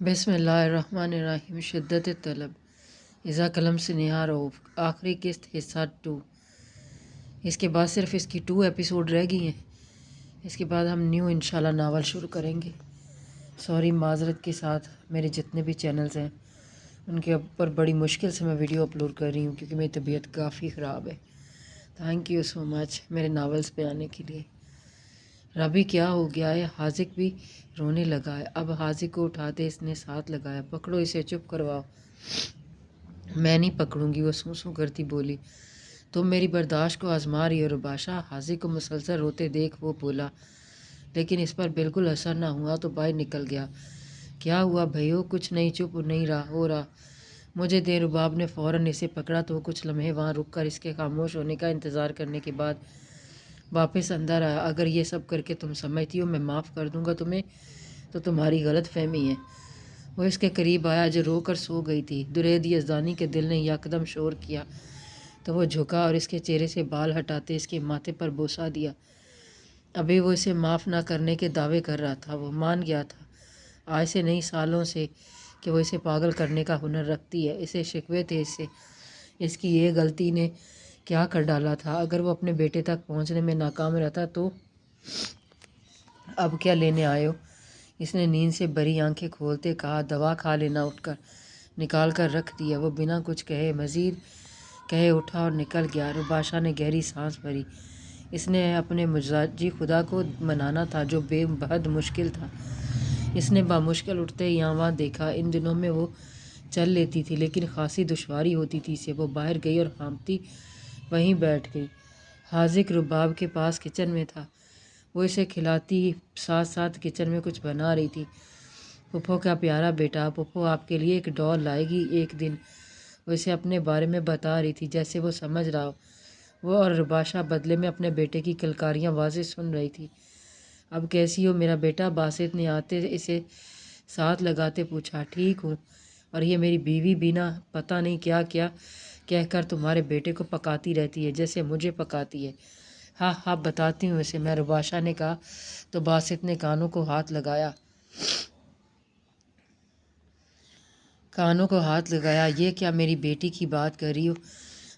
بسم اللہ الرحمن الرحیم۔ شدت طلب، اذا قلم سے نہا رؤف، آخری قسط حصہ 2۔ اس کے بعد صرف اس کی 2 ایپیسوڈ رہ گئی ہیں۔ اس کے بعد ہم نیو انشاءاللہ ناول شروع کریں گے۔ سوری، معذرت کے ساتھ میرے جتنے بھی چینلز ہیں ان کے اوپر بڑی مشکل سے میں ویڈیو اپلوڈ کر رہی ہوں کیونکہ میری طبیعت کافی خراب ہے۔ تھینک یو سو مچ میرے ناولز پہ آنے کے لیے۔ ربی کیا ہو گیا ہے؟ حاذق بھی رونے لگا ہے۔ اب حاذق کو اٹھاتے اس نے ساتھ لگایا، پکڑو اسے، چپ کرواؤ۔ میں نہیں پکڑوں گی، وہ سوں سوں کرتی بولی۔ تم میری برداشت کو آزما رہی ہو رباشا۔ حاذق کو مسلسل روتے دیکھ وہ بولا، لیکن اس پر بالکل اثر نہ ہوا تو باہر نکل گیا۔ کیا ہوا بھائیو؟ کچھ نہیں، چپ نہیں ہو رہا مجھے دے۔ رباب نے فوراً اسے پکڑا تو وہ کچھ لمحے وہاں رک کر اس کے خاموش ہونے کا انتظار کرنے کے بعد واپس اندر آیا۔ اگر یہ سب کر کے تم سمجھتی ہو میں معاف کر دوں گا تمہیں تو تمہاری غلط فہمی ہے۔ وہ اس کے قریب آیا جو رو کر سو گئی تھی۔ درید یزدانی کے دل نے یکدم شور کیا تو وہ جھکا اور اس کے چہرے سے بال ہٹاتے اس کے ماتھے پر بوسہ دیا۔ ابھی وہ اسے معاف نہ کرنے کے دعوے کر رہا تھا۔ وہ مان گیا تھا آج سے نہیں سالوں سے کہ وہ اسے پاگل کرنے کا ہنر رکھتی ہے۔ اسے شکوے تھے اس سے، اس کی یہ غلطی نے کیا کر ڈالا تھا۔ اگر وہ اپنے بیٹے تک پہنچنے میں ناکام رہتا تو اب کیا لینے آئے ہو؟ اس نے نیند سے بھری آنکھیں کھولتے کہا۔ دوا کھا لینا، اٹھ کر نکال کر رکھ دیا۔ وہ بنا کچھ کہے مزید کہے اٹھا اور نکل گیا۔ رباشا نے گہری سانس بھری۔ اس نے اپنے مزاجی خدا کو منانا تھا جو بے حد مشکل تھا۔ اس نے بامشکل اٹھتے یہاں وہاں دیکھا۔ ان دنوں میں وہ چل لیتی تھی لیکن خاصی دشواری ہوتی تھی اسے۔ وہ باہر گئی اور ہانپتی وہیں بیٹھ گئی۔ حاذق رباب کے پاس کچن میں تھا۔ وہ اسے کھلاتی ساتھ ساتھ کچن میں کچھ بنا رہی تھی۔ پھپھو کا پیارا بیٹا، پھپھو آپ کے لیے ایک ڈال لائے گی ایک دن۔ وہ اسے اپنے بارے میں بتا رہی تھی جیسے وہ سمجھ رہا ہو۔ وہ اور رباشا بدلے میں اپنے بیٹے کی کلکاریاں واضح سن رہی تھی۔ اب کیسی ہو میرا بیٹا؟ باسط نے آتے اسے ساتھ لگاتے پوچھا۔ ٹھیک ہوں، اور یہ میری بیوی بینا پتہ نہیں کیا کیا کہہ کر تمہارے بیٹے کو پکاتی رہتی ہے جیسے مجھے پکاتی ہے۔ ہاں ہاں بتاتی ہوں اسے میں، رباشا نے کہا تو باسط نے کانوں کو ہاتھ لگایا۔ یہ کیا میری بیٹی کی بات کر رہی ہو؟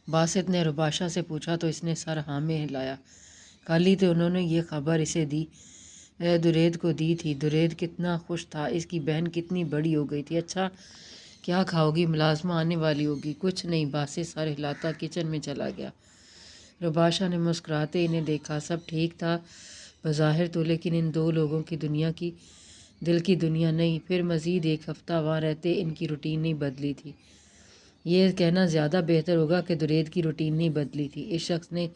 باسط نے رباشا سے پوچھا تو اس نے سر ہاں میں ہلایا۔ کل ہی تو انہوں نے یہ خبر اسے درید کو دی تھی۔ درید کتنا خوش تھا، اس کی بہن کتنی بڑی ہو گئی تھی۔ اچھا کیا کھاؤ گی؟ ملازمہ آنے والی ہوگی۔ کچھ نہیں، باسط سر ہلاتا کچن میں چلا گیا۔ رباشا نے مسکراتے انہیں دیکھا۔ سب ٹھیک تھا بظاہر تو، لیکن ان دو لوگوں کی دنیا کی دل کی دنیا نہیں۔ پھر مزید ایک ہفتہ وہاں رہتے ان کی روٹین نہیں بدلی تھی۔ یہ کہنا زیادہ بہتر ہوگا کہ درید کی روٹین نہیں بدلی تھی۔ اس شخص نے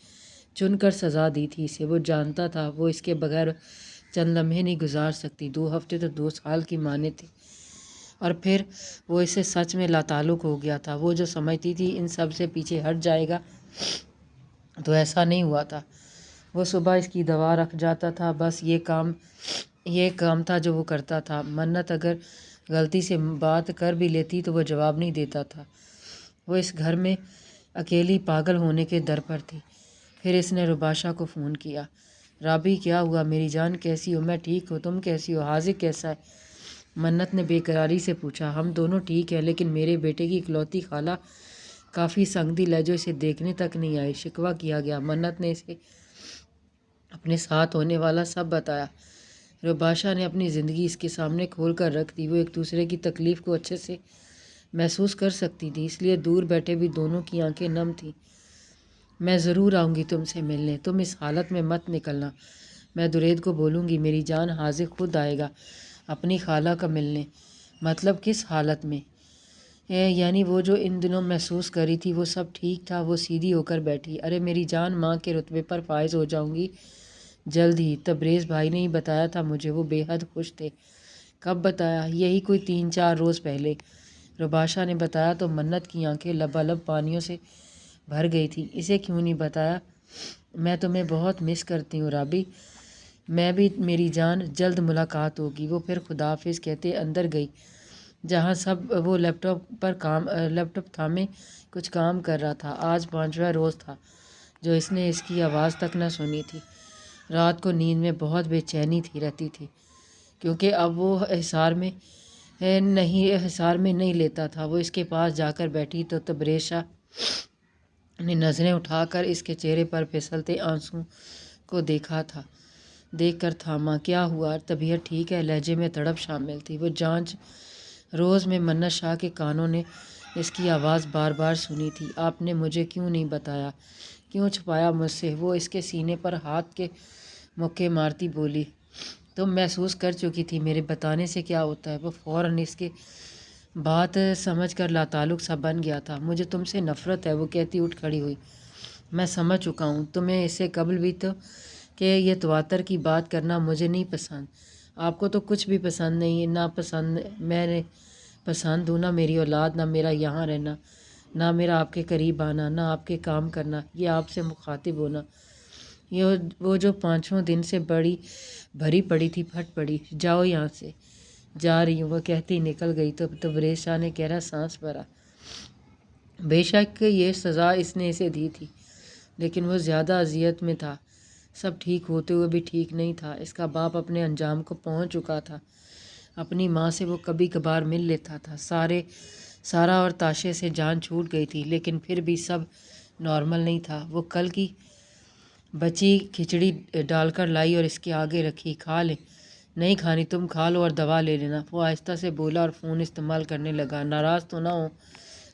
چن کر سزا دی تھی اسے۔ وہ جانتا تھا وہ اس کے بغیر چند لمحے نہیں گزار سکتی۔ 2 ہفتے تو 2 سال کی مانے تھے، اور پھر وہ اس سے سچ میں لاتعلق ہو گیا تھا۔ وہ جو سمجھتی تھی ان سب سے پیچھے ہٹ جائے گا تو ایسا نہیں ہوا تھا۔ وہ صبح اس کی دوا رکھ جاتا تھا، بس یہ کام تھا جو وہ کرتا تھا۔ منت اگر غلطی سے بات کر بھی لیتی تو وہ جواب نہیں دیتا تھا۔ وہ اس گھر میں اکیلی پاگل ہونے کے در پر تھی۔ پھر اس نے رباشا کو فون کیا۔ رابی کیا ہوا میری جان؟ کیسی ہو؟ میں ٹھیک ہوں، تم کیسی ہو؟ حاذق کیسا ہے؟ منت نے بے قراری سے پوچھا۔ ہم دونوں ٹھیک ہیں، لیکن میرے بیٹے کی اکلوتی خالہ کافی سنگ دل ہے جو اسے دیکھنے تک نہیں آئی۔ شکوہ کیا گیا۔ منت نے اسے اپنے ساتھ ہونے والا سب بتایا۔ رباشا نے اپنی زندگی اس کے سامنے کھول کر رکھ دی۔ وہ ایک دوسرے کی تکلیف کو اچھے سے محسوس کر سکتی تھی، اس لیے دور بیٹھے بھی دونوں کی آنکھیں نم تھیں۔ میں ضرور آؤں گی تم سے ملنے، تم اس حالت میں مت نکلنا۔ میں درید کو بولوں گی میری جان، حاذق خود آئے گا اپنی خالہ کا ملنے۔ مطلب کس حالت میں؟ یعنی وہ جو ان دنوں محسوس کری تھی وہ سب ٹھیک تھا؟ وہ سیدھی ہو کر بیٹھی۔ ارے میری جان، ماں کے رتبے پر فائز ہو جاؤں گی جلد ہی۔ تبریز بھائی نے ہی بتایا تھا مجھے، وہ بے حد خوش تھے۔ کب بتایا؟ یہی کوئی 3-4 روز پہلے۔ رباشا نے بتایا تو منت کی آنکھیں لبالب پانیوں سے بھر گئی تھیں۔ اسے کیوں نہیں بتایا؟ میں تمہیں بہت مس کرتی ہوں رابی۔ میں بھی میری جان، جلد ملاقات ہوگی۔ وہ پھر خداحافظ کہتے اندر گئی جہاں وہ لیپ ٹاپ تھامے کچھ کام کر رہا تھا۔ آج 5واں روز تھا جو اس نے اس کی آواز تک نہ سنی تھی۔ رات کو نیند میں بہت بے چینی رہتی تھی کیونکہ اب وہ حصار میں نہیں حصار میں نہیں لیتا تھا۔ وہ اس کے پاس جا کر بیٹھی تو تبریشہ نے نظریں اٹھا کر اس کے چہرے پر پھسلتے آنسوں کو دیکھ کر تھاما۔ کیا ہوا؟ طبیعت ٹھیک ہے؟ لہجے میں تڑپ شامل تھی۔ وہ جانچ روز میں منت شاہ کے کانوں نے اس کی آواز بار بار سنی تھی۔ آپ نے مجھے کیوں نہیں بتایا؟ کیوں چھپایا مجھ سے؟ وہ اس کے سینے پر ہاتھ کے مکے مارتی بولی۔ تم محسوس کر چکی تھی، میرے بتانے سے کیا ہوتا ہے؟ وہ فوراً اس کے بات سمجھ کر لاتعلق سا بن گیا تھا۔ مجھے تم سے نفرت ہے، وہ کہتی اٹھ کھڑی ہوئی۔ میں سمجھ چکا ہوں، تمہیں اس سے قبل بھی تو، کہ یہ تواتر کی بات کرنا مجھے نہیں پسند۔ آپ کو تو کچھ بھی پسند نہیں ہے، نہ پسند میں نے پسند ہوں، نہ میری اولاد، نہ میرا یہاں رہنا، نہ میرا آپ کے قریب آنا، نہ آپ کے کام کرنا، یہ آپ سے مخاطب ہونا۔ یہ وہ جو 5 دن سے بڑی بھری پڑی تھی پھٹ پڑی۔ جاؤ یہاں سے۔ جا رہی ہوں، وہ کہتی نکل گئی تو تبریز شاہ نے گہرا سانس بھرا۔ بے شک یہ سزا اس نے اسے دی تھی، لیکن وہ زیادہ اذیت میں تھا۔ سب ٹھیک ہوتے ہوئے بھی ٹھیک نہیں تھا۔ اس کا باپ اپنے انجام کو پہنچ چکا تھا۔ اپنی ماں سے وہ کبھی کبھار مل لیتا تھا۔ سارا اور تاشے سے جان چھوٹ گئی تھی، لیکن پھر بھی سب نارمل نہیں تھا۔ وہ کل کی بچی کھچڑی ڈال کر لائی اور اس کے آگے رکھی۔ کھا لیں؟ نہیں کھانی، تم کھا لو اور دوا لے لینا، وہ آہستہ سے بولا اور فون استعمال کرنے لگا۔ ناراض تو نہ ہو،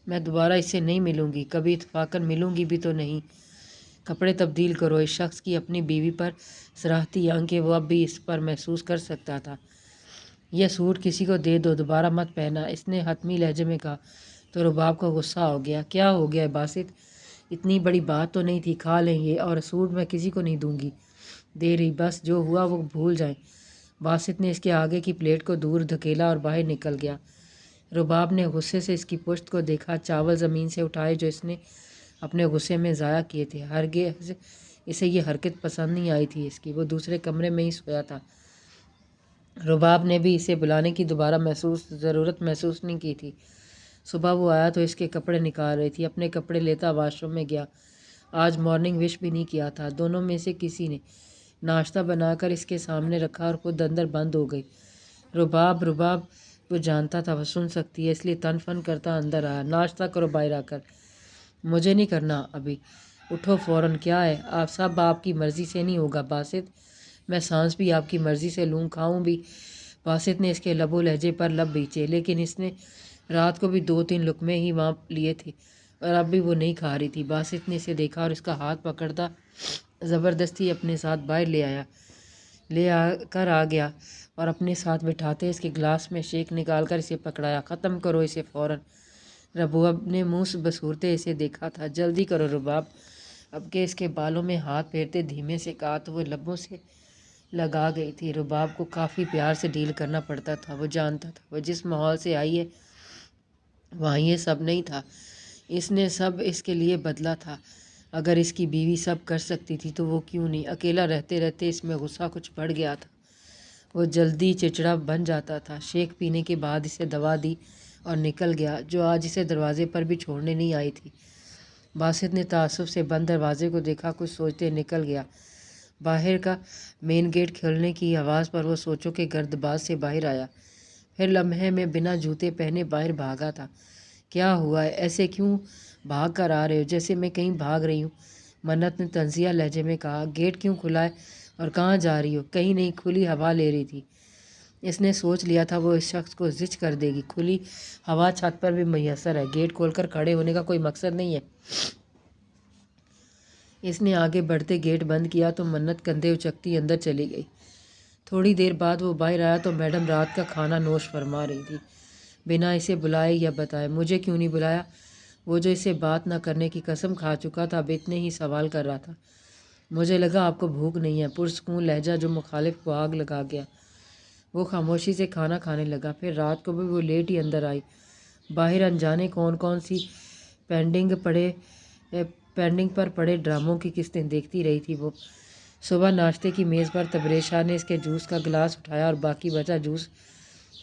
میں دوبارہ اس سے نہیں ملوں گی، کبھی اتفاقاً ملوں گی بھی تو نہیں۔ کپڑے تبدیل کرو۔ اس شخص کی اپنی بیوی پر صراحتی آنکھیں، وہ اب بھی اس پر محسوس کر سکتا تھا۔ یہ سوٹ کسی کو دے دو، دوبارہ مت پہنا، اس نے حتمی لہجے میں کہا۔ تو رباب کو غصہ ہو گیا۔ کیا ہو گیا باسط؟ اتنی بڑی بات تو نہیں تھی، کھا لیں یہ، اور سوٹ میں کسی کو نہیں دوں گی دے رہی، بس جو ہوا وہ بھول جائیں۔ باسط نے اس کے آگے کی پلیٹ کو دور دھکیلا اور باہر نکل گیا۔ رباب نے غصے سے اس کی پشت کو دیکھا۔ چاول زمین سے اٹھائے جو اس نے اپنے غصے میں ضائع کیے تھے۔ ہرگز اسے یہ حرکت پسند نہیں آئی تھی اس کی۔ وہ دوسرے کمرے میں ہی سویا تھا۔ رباب نے بھی اسے بلانے کی دوبارہ ضرورت محسوس نہیں کی تھی۔ صبح وہ آیا تو اس کے کپڑے نکال رہی تھی۔ اپنے کپڑے لیتا واش روم میں گیا۔ آج مارننگ وش بھی نہیں کیا تھا۔ دونوں میں سے کسی نے ناشتہ بنا کر اس کے سامنے رکھا اور خود اندر بند ہو گئی۔ رباب وہ جانتا تھا وہ سن سکتی ہے، اس لیے تن فن کرتا اندر آیا۔ ناشتہ کرو باہر آ کر۔ مجھے نہیں کرنا ابھی۔ اٹھو فوراً۔ کیا ہے؟ آپ کی مرضی سے نہیں ہوگا باسط، میں سانس بھی آپ کی مرضی سے لوں، کھاؤں بھی؟ باسط نے اس کے لب و لہجے پر لب بیچے، لیکن اس نے رات کو بھی 2-3 لقمے ہی وہاں لیے تھے اور اب بھی وہ نہیں کھا رہی تھی۔ باسط نے اسے دیکھا اور اس کا ہاتھ پکڑتا زبردستی اپنے ساتھ باہر لے آ کر آ گیا اور اپنے ساتھ بٹھاتے اس کے گلاس میں شیک نکال کر اسے پکڑایا۔ ختم کرو اسے فوراً۔ رباب نے منہ بسورتے اسے دیکھا تھا۔ جلدی کرو رباب۔ اب کہ اس کے بالوں میں ہاتھ پھیرتے دھیمے سے کہا تو وہ لبوں سے لگا گئی تھی۔ رباب کو کافی پیار سے ڈیل کرنا پڑتا تھا۔ وہ جانتا تھا وہ جس ماحول سے آئی ہے وہاں یہ سب نہیں تھا۔ اس نے سب اس کے لیے بدلا تھا۔ اگر اس کی بیوی سب کر سکتی تھی تو وہ کیوں نہیں؟ اکیلا رہتے رہتے اس میں غصہ کچھ بڑھ گیا تھا۔ وہ جلدی چڑچڑا بن جاتا تھا۔ شیک پینے کے بعد اسے دوا دی اور نکل گیا، جو آج اسے دروازے پر بھی چھوڑنے نہیں آئی تھی۔ باسط نے تعصب سے بند دروازے کو دیکھا، کچھ سوچتے نکل گیا۔ باہر کا مین گیٹ کھلنے کی آواز پر وہ سوچوں کے گردباد سے باہر آیا، پھر لمحے میں بنا جوتے پہنے باہر بھاگا تھا۔ کیا ہوا ہے؟ ایسے کیوں بھاگ کر آ رہے ہو جیسے میں کہیں بھاگ رہی ہوں؟ منت نے طنزیہ لہجے میں کہا۔ گیٹ کیوں کھلا ہے اور کہاں جا رہی ہو؟ کہیں نہیں، کھلی ہوا لے رہی تھی۔ اس نے سوچ لیا تھا وہ اس شخص کو زچ کر دے گی۔ کھلی ہوا چھت پر بھی میسر ہے، گیٹ کھول کر کھڑے ہونے کا کوئی مقصد نہیں ہے۔ اس نے آگے بڑھتے گیٹ بند کیا تو منت کندھے اچکتی اندر چلی گئی۔ تھوڑی دیر بعد وہ باہر آیا تو میڈم رات کا کھانا نوش فرما رہی تھی، بنا اسے بلائے یا بتائے۔ مجھے کیوں نہیں بلایا؟ وہ جو اسے بات نہ کرنے کی قسم کھا چکا تھا اب اتنے ہی سوال کر رہا تھا۔ مجھے لگا آپ کو بھوک نہیں ہے، پرسکون لہجہ جو مخالف کو آگ لگا گیا۔ وہ خاموشی سے کھانا کھانے لگا۔ پھر رات کو بھی وہ لیٹ ہی اندر آئی۔ باہر انجانے کون سی پینڈنگ پر پڑے ڈراموں کی قسطیں دیکھتی رہی تھی وہ۔ صبح ناشتے کی میز پر تبریز شاہ نے اس کے جوس کا گلاس اٹھایا اور باقی بچا جوس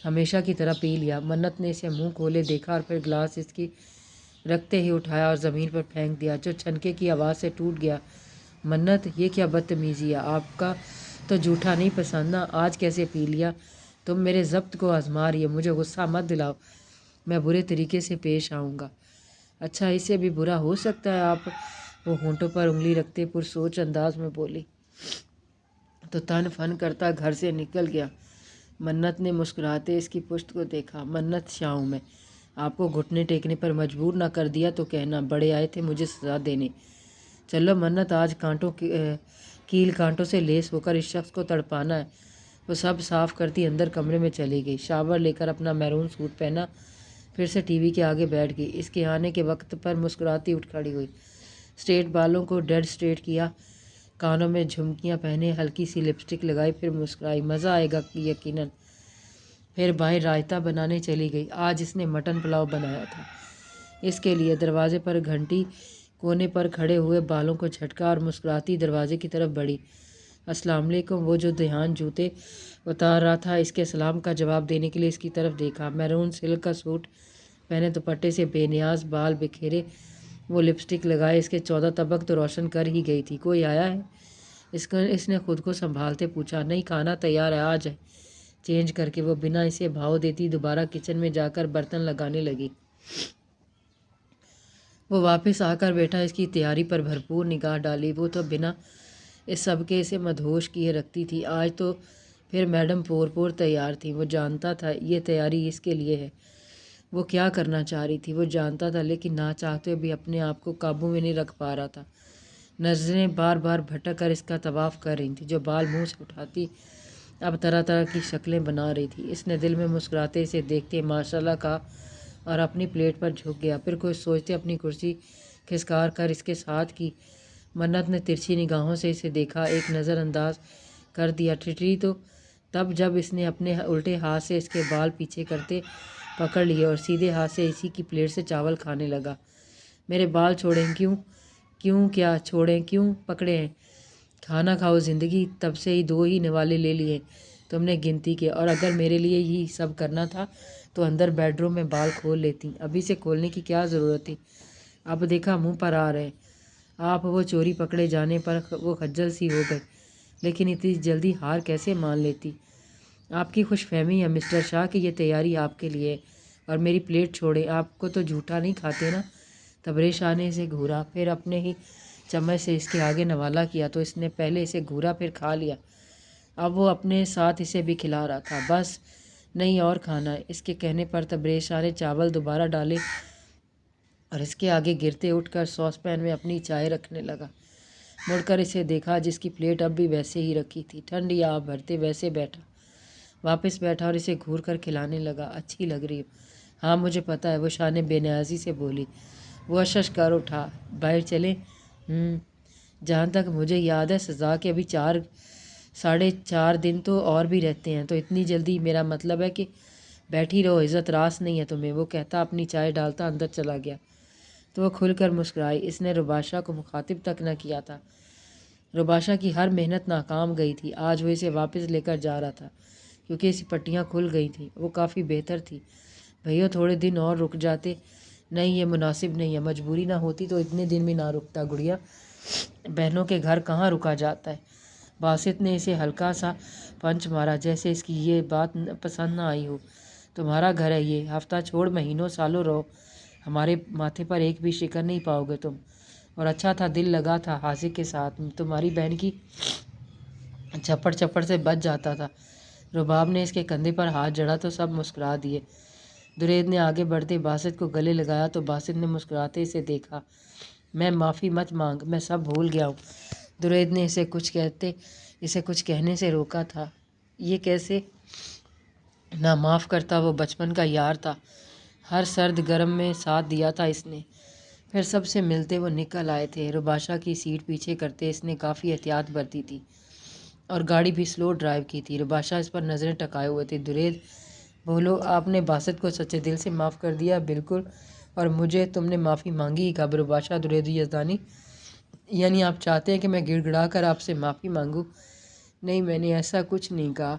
ہمیشہ کی طرح پی لیا۔ منت نے اسے منہ کھولے دیکھا اور پھر گلاس اس کی رکھتے ہی اٹھایا اور زمین پر پھینک دیا، جو چھنکے کی آواز سے ٹوٹ گیا۔ منت، یہ کیا بدتمیزی ہے؟ آپ کا تو جھوٹا نہیں پسند نا، آج کیسے پی لیا؟ تم میرے ضبط کو آزما رہی ہو، مجھے غصہ مت دلاؤ، میں برے طریقے سے پیش آؤں گا۔ اچھا اس سے بھی برا ہو سکتا ہے آپ؟ وہ ہونٹوں پر انگلی رکھتے پرسوچ انداز میں بولی۔ تو تن فن کرتا گھر سے نکل گیا۔ منت نے مسکراتے اس کی پشت کو دیکھا۔ منت شاؤں میں آپ کو گھٹنے ٹیکنے پر مجبور نہ کر دیا تو کہنا، بڑے آئے تھے مجھے سزا دینے۔ چلو منت، آج کیل کانٹوں سے لیس ہو کر اس شخص کو تڑپانا ہے۔ وہ سب صاف کرتی اندر کمرے میں چلی گئی، شاور لے کر اپنا میرون سوٹ پہنا، پھر سے ٹی وی کے آگے بیٹھ گئی۔ اس کے آنے کے وقت پر مسکراتی اٹھ کھڑی ہوئی، اسٹریٹ بالوں کو ڈیڈ اسٹریٹ کیا، کانوں میں جھمکیاں پہنے، ہلکی سی لپسٹک لگائی، پھر مسکرائی۔ مزہ آئے گا یقیناً۔ پھر باہر رائتا بنانے چلی گئی۔ آج اس نے مٹن پلاؤ بنایا تھا اس کے لیے۔ دروازے پر گھنٹی کونے پر کھڑے ہوئے بالوں کو جھٹکا اور مسکراتی دروازے کی طرف بڑھی۔ السلام علیکم۔ وہ جو دھیان جوتے اتار رہا تھا اس کے سلام کا جواب دینے کے لیے اس کی طرف دیکھا۔ میرون سلک کا سوٹ پہنے، دوپٹے سے بے نیاز، بال بکھیرے، وہ لپسٹک لگائے، اس کے 14 طبق تو روشن کر ہی گئی تھی۔ کوئی آیا ہے؟ اس نے خود کو سنبھالتے پوچھا۔ نہیں، کھانا تیار ہے، آ جائے۔ چینج کر کے وہ بنا اسے بھاؤ دیتی دوبارہ کچن میں جا کر برتن لگانے لگی۔ وہ واپس آ کر بیٹھا، اس کی تیاری پر بھرپور نگاہ ڈالی۔ وہ تو بنا اس سب کے اسے مدہوش کیے رکھتی تھی، آج تو پھر میڈم پور تیار تھی۔ وہ جانتا تھا یہ تیاری اس کے لیے ہے۔ وہ کیا کرنا چاہ رہی تھی وہ جانتا تھا، لیکن نہ چاہتے بھی اپنے آپ کو قابو میں نہیں رکھ پا رہا تھا۔ نظریں بار بار بھٹک کر اس کا طواف کر رہی تھیں۔ جو بال منہ سے اٹھاتی اب طرح طرح کی شکلیں بنا رہی تھی۔ اس نے دل میں مسکراتے اسے دیکھتے ماشاءاللہ کہا اور اپنی پلیٹ پر جھک گیا۔ پھر کچھ سوچتے اپنی کرسی کھسکار کر اس کے ساتھ کی۔ منت نے ترچھی نگاہوں سے اسے دیکھا، ایک نظر انداز کر دیا۔ ٹھٹری تو تب جب اس نے اپنے الٹے ہاتھ سے اس کے بال پیچھے کرتے پکڑ لیے اور سیدھے ہاتھ سے اسی کی پلیٹ سے چاول کھانے لگا۔ میرے بال چھوڑیں؟ کیوں کیا چھوڑیں؟ کیوں پکڑے ہیں؟ کھانا کھاؤ زندگی، تب سے ہی 2 ہی نوالے لے لیے تم نے گنتی کے، اور اگر میرے لیے ہی سب کرنا تھا تو اندر بیڈ روم میں بال کھول لیتی۔ ابھی سے کھولنے کی کیا ضرورت تھی؟ اب دیکھا منہ پر آ رہے آپ۔ وہ چوری پکڑے جانے پر وہ خجل سی ہو گئی، لیکن اتنی جلدی ہار کیسے مان لیتی؟ آپ کی خوش فہمی ہے مسٹر شاہ کہ یہ تیاری آپ کے لیے، اور میری پلیٹ چھوڑیں۔ آپ کو تو جھوٹا نہیں کھاتے نا؟ تبریز شاہ نے اسے گھورا، پھر اپنے ہی چمچ سے اس کے آگے نوالا کیا تو اس نے پہلے اسے گھورا پھر کھا لیا۔ اب وہ اپنے ساتھ اسے بھی کھلا رہا تھا۔ بس نہیں اور کھانا ہے۔ اس کے کہنے پر تبریز شاہ نے چاول دوبارہ ڈالے اور اس کے آگے گرتے اٹھ کر ساس پین میں اپنی چائے رکھنے لگا۔ مڑ کر اسے دیکھا، جس کی پلیٹ اب بھی ویسے ہی رکھی تھی، ٹھنڈی آپ بھرتے ویسے بیٹھا، واپس بیٹھا اور اسے گھور کر کھلانے لگا۔ اچھی لگ رہی ہو۔ ہاں مجھے پتہ ہے، وہ شاہ نے بے نیازی سے بولی۔ وہ اشش کر اٹھا۔ باہر چلیں؟ جہاں تک مجھے یاد ہے سزا کے ابھی 4.5 دن تو اور بھی رہتے ہیں، تو اتنی جلدی؟ میرا مطلب ہے کہ بیٹھی رہو، عزت راس نہیں ہے تمہیں، وہ کہتا اپنی چائے ڈالتا اندر چلا گیا۔ تو وہ کھل کر مسکرائی۔ اس نے رباشا کو مخاطب تک نہ کیا تھا۔ رباشا کی ہر محنت ناکام گئی تھی۔ آج وہ اسے واپس لے کر جا رہا تھا کیونکہ اس کی پٹیاں کھل گئی تھیں۔ وہ کافی بہتر تھی۔ بھائیو تھوڑے دن اور رک جاتے؟ نہیں، یہ مناسب نہیں ہے، مجبوری نہ ہوتی تو اتنے دن بھی نہ رکتا گڑیا، بہنوں کے گھر کہاں رکا جاتا ہے۔ باسط نے اسے ہلکا سا پنچ مارا، جیسے اس کی یہ بات پسند نہ آئی ہو۔ تمہارا گھر ہے یہ، ہفتہ چھوڑ مہینوں سالوں رہو، ہمارے ماتھے پر ایک بھی شکر نہیں پاؤ گے تم۔ اور اچھا تھا، دل لگا تھا حاذق کے ساتھ، تمہاری بہن کی چپڑ سے بچ جاتا تھا۔ رباب نے اس کے کندھے پر ہاتھ جڑا تو سب مسکرا دیے۔ درید نے آگے بڑھتے باسط کو گلے لگایا تو باسط نے مسکراتے اسے دیکھا۔ میں معافی مت مانگ، میں سب بھول گیا ہوں۔ درید نے اسے کچھ کہنے سے روکا تھا۔ یہ کیسے نہ معاف کرتا؟ وہ بچپن کا یار تھا، ہر سرد گرم میں ساتھ دیا تھا اس نے۔ پھر سب سے ملتے وہ نکل آئے تھے۔ رباشا کی سیٹ پیچھے کرتے اس نے کافی احتیاط برتی تھی اور گاڑی بھی سلو ڈرائیو کی تھی۔ رباشا اس پر نظریں ٹکائے ہوئے تھے۔ درید بولو، آپ نے باسط کو سچے دل سے معاف کر دیا؟ بالکل، اور مجھے تم نے معافی مانگی ہی کب؟ رباشا درید یزدانی، یعنی آپ چاہتے ہیں کہ میں گڑ گڑا کر آپ سے معافی مانگوں؟ نہیں، میں نے ایسا کچھ نہیں کہا،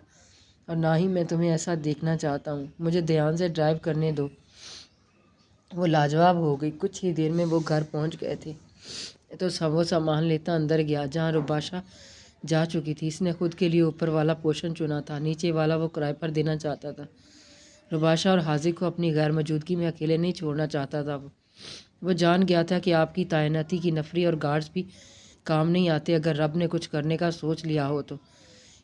اور نہ ہی میں تمہیں ایسا دیکھنا چاہتا ہوں۔ مجھے دھیان سے ڈرائیو کرنے دو۔ وہ لاجواب ہو گئی۔ کچھ ہی دیر میں وہ گھر پہنچ گئے تھے تو وہ سامان لیتا اندر گیا جہاں رباشا جا چکی تھی۔ اس نے خود کے لیے اوپر والا پورشن چنا تھا، نیچے والا وہ کرائے پر دینا چاہتا تھا۔ رباشا اور حاذق کو اپنی غیر موجودگی میں اکیلے نہیں چھوڑنا چاہتا تھا۔ وہ جان گیا تھا کہ آپ کی تعیناتی کی نفری اور گارڈز بھی کام نہیں آتے اگر رب نے کچھ کرنے کا سوچ لیا ہو تو۔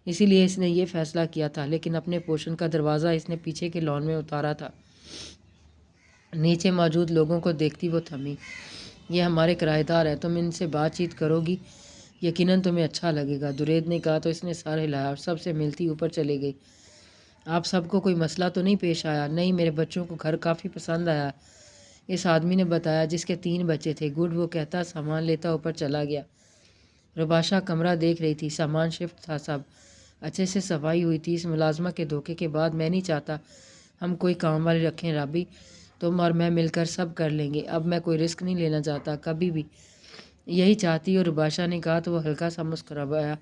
اسی لیے اس نے یہ فیصلہ کیا تھا، لیکن اپنے پورشن کا دروازہ اس نے پیچھے کے لان میں اتارا تھا۔ نیچے موجود لوگوں کو دیکھتی وہ تھمی۔ یہ ہمارے کرایہ دار ہیں، تم ان سے بات چیت کرو گی، یقیناً تمہیں اچھا لگے گا، درید نے کہا تو اس نے سر ہلایا اور سب سے ملتی اوپر چلے گئی۔ آپ سب کو کوئی مسئلہ تو نہیں پیش آیا؟ نہیں، میرے بچوں کو گھر کافی پسند آیا، اس آدمی نے بتایا جس کے 3 بچے تھے۔ گڈ، وہ کہتا سامان لیتا اوپر چلا گیا۔ رباشا کمرہ دیکھ رہی تھی، سامان شفٹ تھا، سب اچھے سے صفائی ہوئی تھی۔ اس ملازمہ کے دھوکے کے بعد میں نہیں چاہتا ہم کوئی کام والے رکھیں رابی، تم اور میں مل کر سب کر لیں گے، اب میں کوئی رسک نہیں لینا چاہتا، کبھی بھی یہی چاہتی ہو؟ رباشا نے کہا تو وہ ہلکا سا مسکرایا۔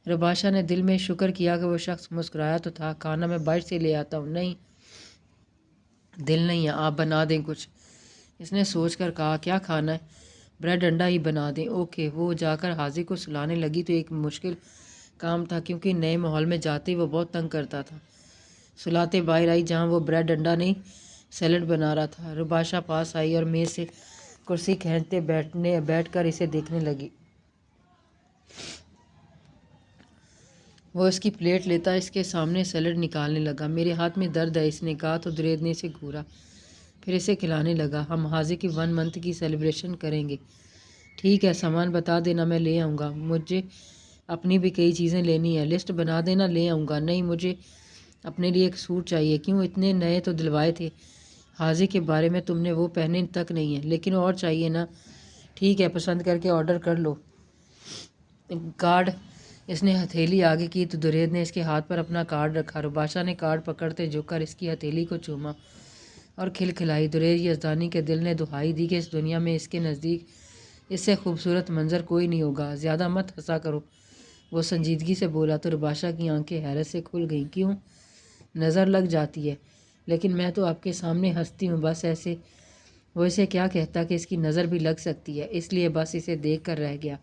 رباشا نے دل میں شکر کیا کہ وہ شخص مسکرایا تو تھا۔ کھانا میں باہر سے لے آتا ہوں۔ نہیں، دل نہیں ہے، آپ بنا دیں کچھ، اس نے سوچ کر کہا۔ کیا کھانا ہے؟ بریڈ انڈا ہی بنا دیں۔ اوکے۔ وہ جا کر حاذق کو سلانے لگی تو ایک مشکل کام تھا کیونکہ نئے ماحول میں جاتے ہی وہ بہت تنگ کرتا تھا۔ سلاتے باہر آئی جہاں وہ بریڈ انڈا نہیں سیلڈ بنا رہا تھا۔ رباشا پاس آئی اور میز سے کرسی کھینچتے بیٹھ کر اسے دیکھنے لگی۔ وہ اس کی پلیٹ لیتا اس کے سامنے سیلڈ نکالنے لگا۔ میرے ہاتھ میں درد ہے، اس نے کہا تو درید نے اسے گھورا، پھر اسے کھلانے لگا۔ ہم حاذق کی 1 منتھ کی سیلیبریشن کریں گے۔ ٹھیک ہے، سامان بتا دینا، میں لے آؤں گا، مجھے اپنی بھی کئی چیزیں لینی ہیں، لسٹ بنا دینا، لے آؤں گا۔ نہیں، مجھے اپنے لیے ایک سوٹ چاہیے۔ کیوں؟ اتنے نئے تو دلوائے تھے حاذق کے بارے میں تم نے، وہ پہنے تک نہیں ہیں، لیکن اور چاہیے نا۔ ٹھیک ہے، پسند کر کے آرڈر کر لو۔ کارڈ، اس نے ہتھیلی آگے کی تو درید نے اس کے ہاتھ پر اپنا کارڈ رکھا۔ رباشا نے کارڈ پکڑتے جھک کر اس کی ہتھیلی کو چوما اور کھلکھلائی۔ درید یزدانی کے دل نے دہائی دی کہ اس دنیا میں اس کے نزدیک اس سے خوبصورت منظر کوئی نہیں ہوگا۔ زیادہ مت ہنسا کرو، وہ سنجیدگی سے بولا تو رباشا کی آنکھیں حیرت سے کھل گئیں۔ کیوں؟ نظر لگ جاتی ہے، لیکن میں تو آپ کے سامنے ہنستی ہوں، بس ایسے۔ وہ اسے کیا کہتا کہ اس کی نظر بھی لگ سکتی ہے، اس لیے بس اسے دیکھ کر رہ گیا۔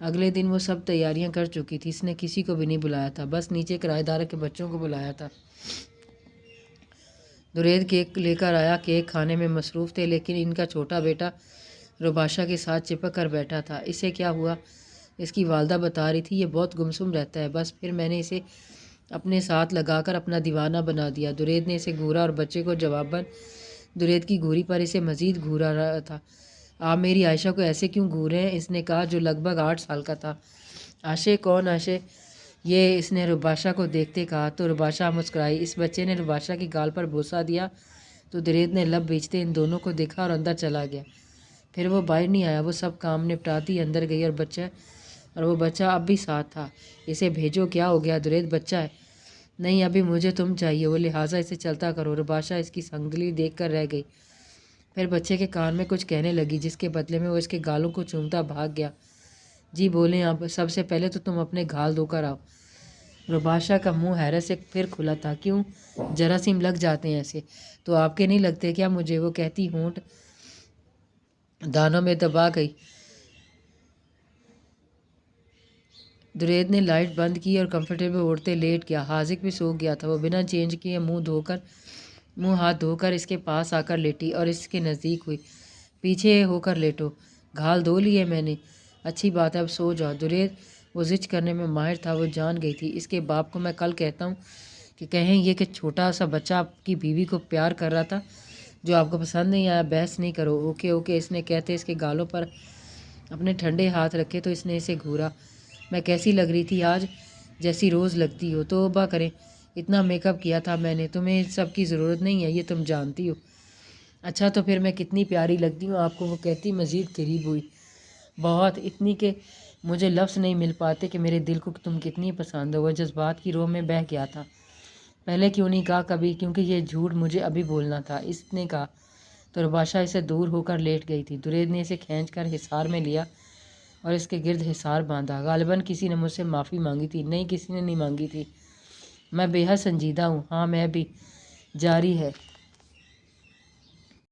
اگلے دن وہ سب تیاریاں کر چکی تھی، اس نے کسی کو بھی نہیں بلایا تھا، بس نیچے کرایہ دار کے بچوں کو بلایا تھا۔ درید کیک لے کر آیا، کیک کھانے میں مصروف تھے، لیکن ان کا چھوٹا بیٹا رباشا کے ساتھ چپک کر بیٹھا تھا۔ اسے کیا ہوا؟ اس کی والدہ بتا رہی تھی یہ بہت گمسم رہتا ہے، بس پھر میں نے اسے اپنے ساتھ لگا کر اپنا دیوانہ بنا دیا۔ درید نے اسے گھورا اور بچے کو جواباً درید کی گھوری پر اسے مزید گھورا رہا تھا۔ آپ میری عائشہ کو ایسے کیوں گھور رہے ہیں؟ اس نے کہا، جو لگ بھگ 8 سال کا تھا۔ عائشہ؟ کون عائشہ؟ یہ اس نے رباشا کو دیکھتے کہا تو رباشا مسکرائی۔ اس بچے نے رباشا کی گال پر بوسہ دیا تو درید نے لب بیچتے ان دونوں کو دیکھا اور اندر چلا گیا۔ پھر وہ باہر نہیں آیا۔ وہ سب کام نپٹاتی اندر گئی اور وہ بچہ اب بھی ساتھ تھا۔ اسے بھیجو، کیا ہو گیا؟ درید بچہ ہے۔ نہیں، ابھی مجھے تم چاہیے ہو، لہٰذا اسے چلتا کرو۔ رباشا اس کی سنگدلی دیکھ کر رہ گئی، پھر بچے کے کان میں کچھ کہنے لگی جس کے بدلے میں وہ اس کے گالوں کو چومتا بھاگ گیا۔ جی بولیں آپ، سب سے پہلے تو تم اپنے گال دھو کر آؤ۔ رباشا کا منہ حیرت سے پھر کھلا تھا۔ کیوں؟ جراثیم لگ جاتے ہیں ایسے تو آپ کے نہیں لگتے کیا مجھے؟ وہ کہتی ہونٹ دانوں میں دبا گئی۔ درید نے لائٹ بند کی اور کمفرٹیبل اوڑھتے لیٹ گیا۔ حاذق بھی سو گیا تھا۔ وہ بنا چینج کیے منہ ہاتھ دھو کر اس کے پاس آ کر لیٹی اور اس کے نزدیک ہوئی۔ پیچھے ہو کر لیٹو، گھال دھو لیے میں نے؟ اچھی بات ہے، اب سو جاؤ۔ درید، وہ زچ کرنے میں ماہر تھا، وہ جان گئی تھی اس کے باپ کو میں کل کہتا ہوں کہ کہیں یہ کہ چھوٹا سا بچہ آپ کی بیوی کو پیار کر رہا تھا جو آپ کو پسند نہیں آیا، بحث نہیں کرو۔ اوکے اوکے، اس نے کہتے اس کے گالوں پر اپنے ٹھنڈے ہاتھ رکھے تو اس نے اسے گھورا۔ میں کیسی لگ رہی تھی آج؟ جیسی روز لگتی ہو۔ توبہ کریں، اتنا میک اپ کیا تھا میں نے، تمہیں سب کی ضرورت نہیں ہے، یہ تم جانتی ہو۔ اچھا تو پھر میں کتنی پیاری لگتی ہوں آپ کو؟ وہ کہتی مزید قریب ہوئی۔ بہت، اتنی کہ مجھے لفظ نہیں مل پاتے کہ میرے دل کو تم کتنی پسند ہو۔ وہ جذبات کی روح میں بہہ گیا تھا۔ پہلے کیوں نہیں کہا کبھی؟ کیونکہ یہ جھوٹ مجھے ابھی بولنا تھا، اس نے کہا تو رباشا اسے دور ہو کر لیٹ گئی تھی۔ درید نے اسے کھینچ کر حصار میں لیا اور اس کے گرد حصار باندھا۔ غالباً کسی نے مجھ سے معافی مانگی تھی۔ نہیں، کسی نے نہیں مانگی تھی، میں بے حد سنجیدہ ہوں۔ ہاں، میں بھی۔ جاری ہے۔